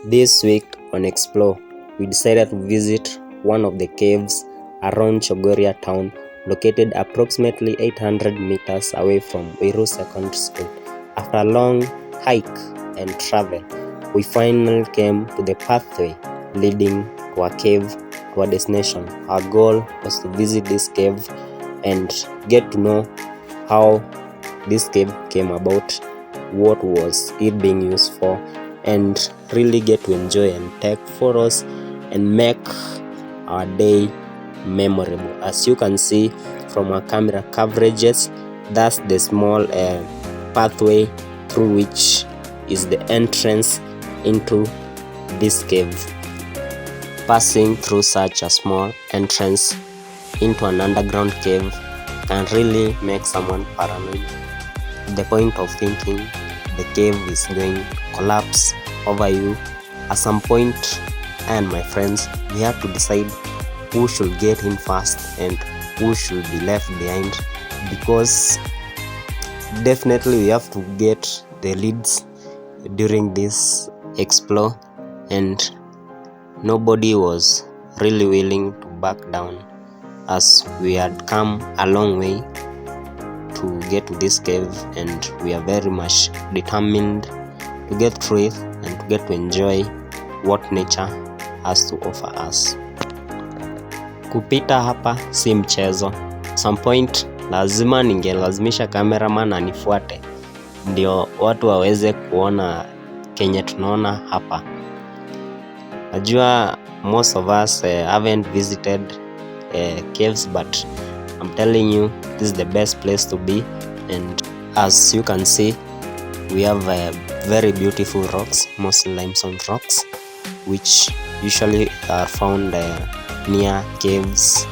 This week on Explore, we decided to visit one of the caves around Chogoria town, located approximately 800 meters away from Wiru Secondary School. After a long hike and travel, we finally came to the pathway leading to a cave, to a destination. Our goal was to visit this cave and get to know how this cave came about, what was it being used for, and really get to enjoy and take photos and make our day memorable. As you can see from our camera coverages, that's the small pathway through which is the entrance into this cave. Passing through such a small entrance into an underground cave can really make someone paranoid, to the point of thinking the cave is going to collapse over you. At some point, I and my friends, we had to decide who should get in first and who should be left behind, because definitely we have to get the leads during this explore, and nobody was really willing to back down, as we had come a long way to get to this cave, and we are very much determined to get through it and to get to enjoy what nature has to offer us. Kupita hapa si mchezo. Some point lazima ningelazimisha cameraman anifuate ndio watu waweze kuona kenye tunaona hapa. Najua most of us haven't visited caves, but I'm telling you, this is the best place to be. And as you can see, we have very beautiful rocks, mostly limestone rocks, which usually are found near caves.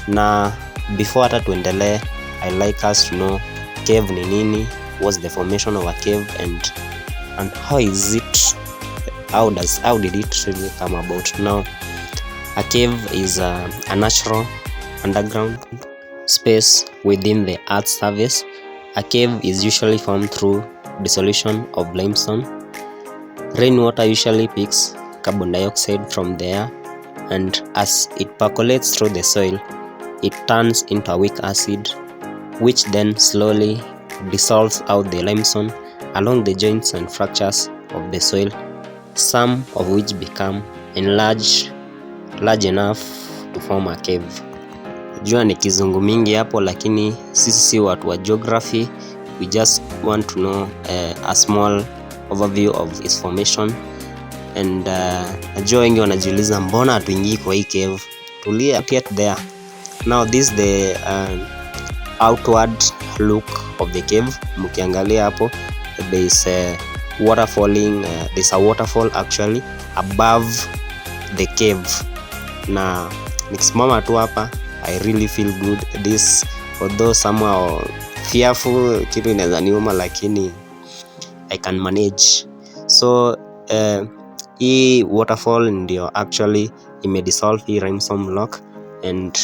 Na before hata tuendelee, I like us to know cave ni nini, what's the formation of a cave, and how is it, how did it really come about. Now, a cave is a natural underground space within the earth's surface. A cave is usually formed through dissolution of limestone. Rainwater usually picks carbon dioxide from the air, and as it percolates through the soil, it turns into a weak acid, which then slowly dissolves out the limestone along the joints and fractures of the soil, some of which become enlarged large enough to form a cave. Jua ni kizungu mingi hapo, lakini sisi si watu wa geography. We just want to know a small overview of its formation. And najua wengi wanajiuliza mbona hatuingii kwa hii cave. Tulia, get there. Now this is the outward look of the cave. Mkiangalia hapo, there is there's a waterfall actually above the cave. Na nikisimama tu hapa, I really feel good. This, although somehow fearful, kitu inaweza niuma, lakini I can manage. So hii waterfall ndio actually imedissolve hii limestone block, and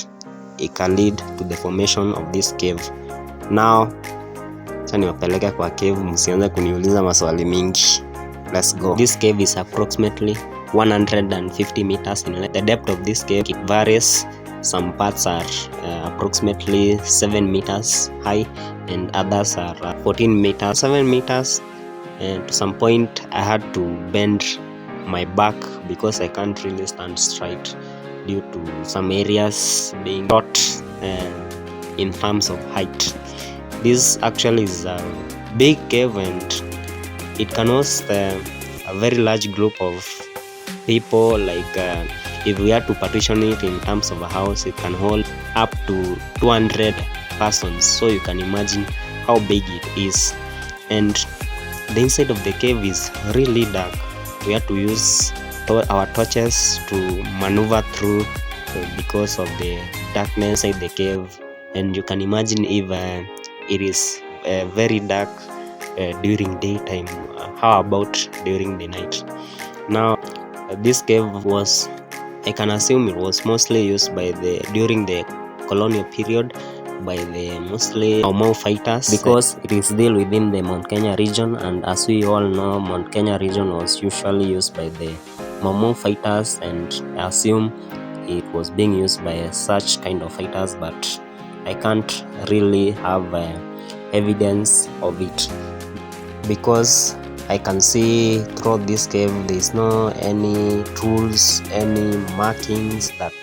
it can lead to the formation of this cave. Now sasa niwapeleke kwa cave, msianze kuniuliza maswali mingi. Let's go. This cave is approximately 150 meters in length. The depth of this cave, it varies. Some parts are approximately 7 meters high, and others are 14 meters, 7 meters. And to some point I had to bend my back because I can't really stand straight due to some areas being short in terms of height. This actually is a big cave, and it can host a very large group of people. Like if we had to partition it in terms of a house, it can hold up to 200 persons. So you can imagine how big it is. And the inside of the cave is really dark. We had to use our torches to maneuver through because of the darkness inside the cave. And you can imagine if it is very dark during daytime, how about during the night? Now this cave was, I can assume it was mostly used by during the colonial period, by the mostly Mau Mau fighters because it is still within the Mount Kenya region, and as we all know, Mount Kenya region was usually used by the Mau Mau fighters, and I assume it was being used by such kind of fighters, but I can't really have evidence of it because I can see through this cave there is no any tools, any markings that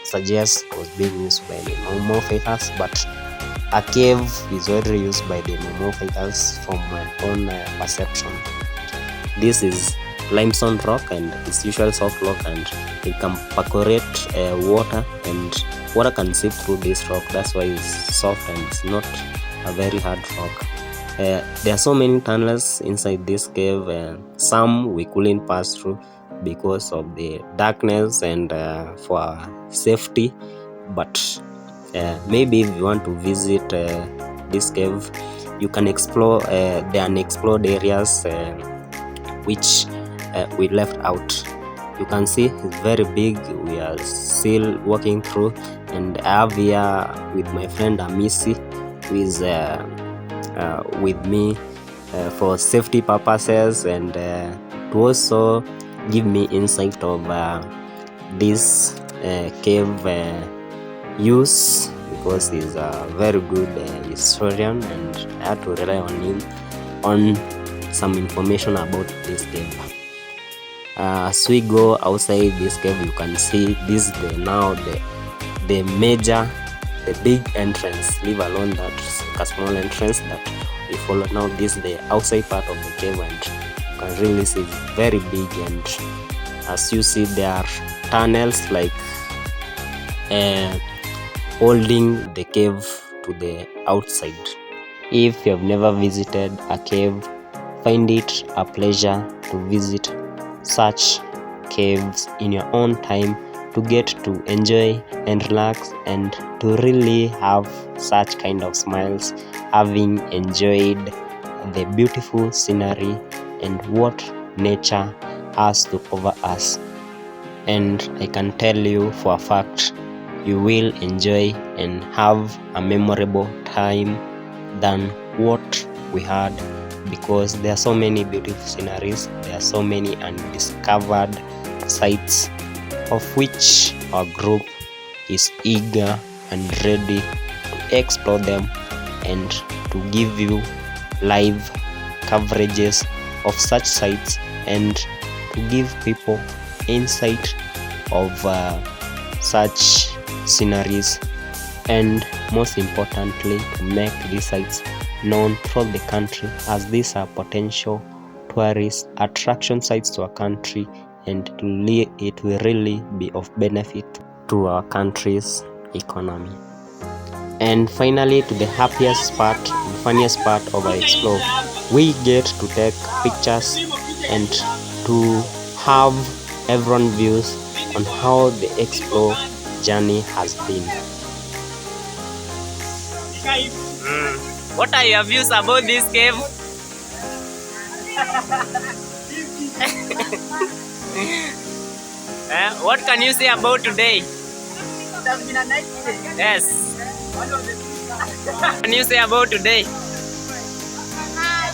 suggest it was being used by the Mau Mau fighters, but a cave is already used by the Mau Mau fighters from my own perception. This is limestone rock and it's usual soft rock, and it can percolate water, and water can seep through this rock. That's why it's soft and it's not a very hard rock. There are so many tunnels inside this cave, some we couldn't pass through because of the darkness and for safety, but maybe if you want to visit this cave, you can explore the unexplored areas which we left out. You can see it's very big. We are still walking through, and I have here with my friend Amisi, who is with me for safety purposes, and to also give me insight of this cave use, because he's a very good historian, and I had to rely on him on some information about this cave. As we go outside this cave, you can see this is now the major, the big entrance, leave alone that a small entrance that we follow. Now this is the outside part of the cave, and you can really see it's very big, and as you see there are tunnels like holding the cave to the outside. If you have never visited a cave, find it a pleasure to visit such caves in your own time, to get to enjoy and relax, and to really have such kind of smiles, having enjoyed the beautiful scenery and what nature has to offer us. And I can tell you for a fact, you will enjoy and have a memorable time than what we had, because there are so many beautiful sceneries, there are so many undiscovered sites, of which our group is eager and ready to explore them and to give you live coverages of such sites, and to give people insight of such sceneries, and most importantly to make these sites known throughout the country, as these are potential tourist attraction sites to our country, and it will really be of benefit to our country's economy. And finally, to the happiest part, the funniest part of our explore, we get to take pictures and to have everyone views on how the explore journey has been. What are your views about this cave? What can you say about today? It has been a nice day. Yes. What Can you say about today?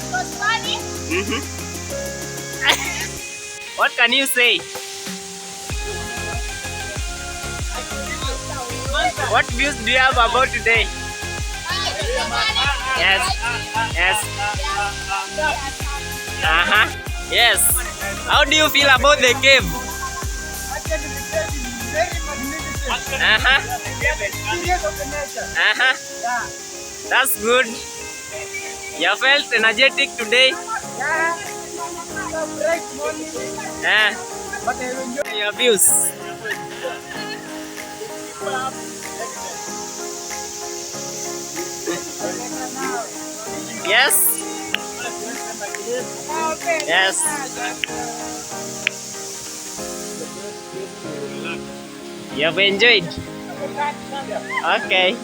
it was funny. What can you say? What views do you have about today? Yes. Yes. Yes. How do you feel about the cave? Actually, the cave is very magnificent. Experience of the nature. Yeah. That's good. You felt energetic today? Yeah. It's a bright morning. But I will enjoy. Your views. Yes. Yes. You have enjoyed. Okay.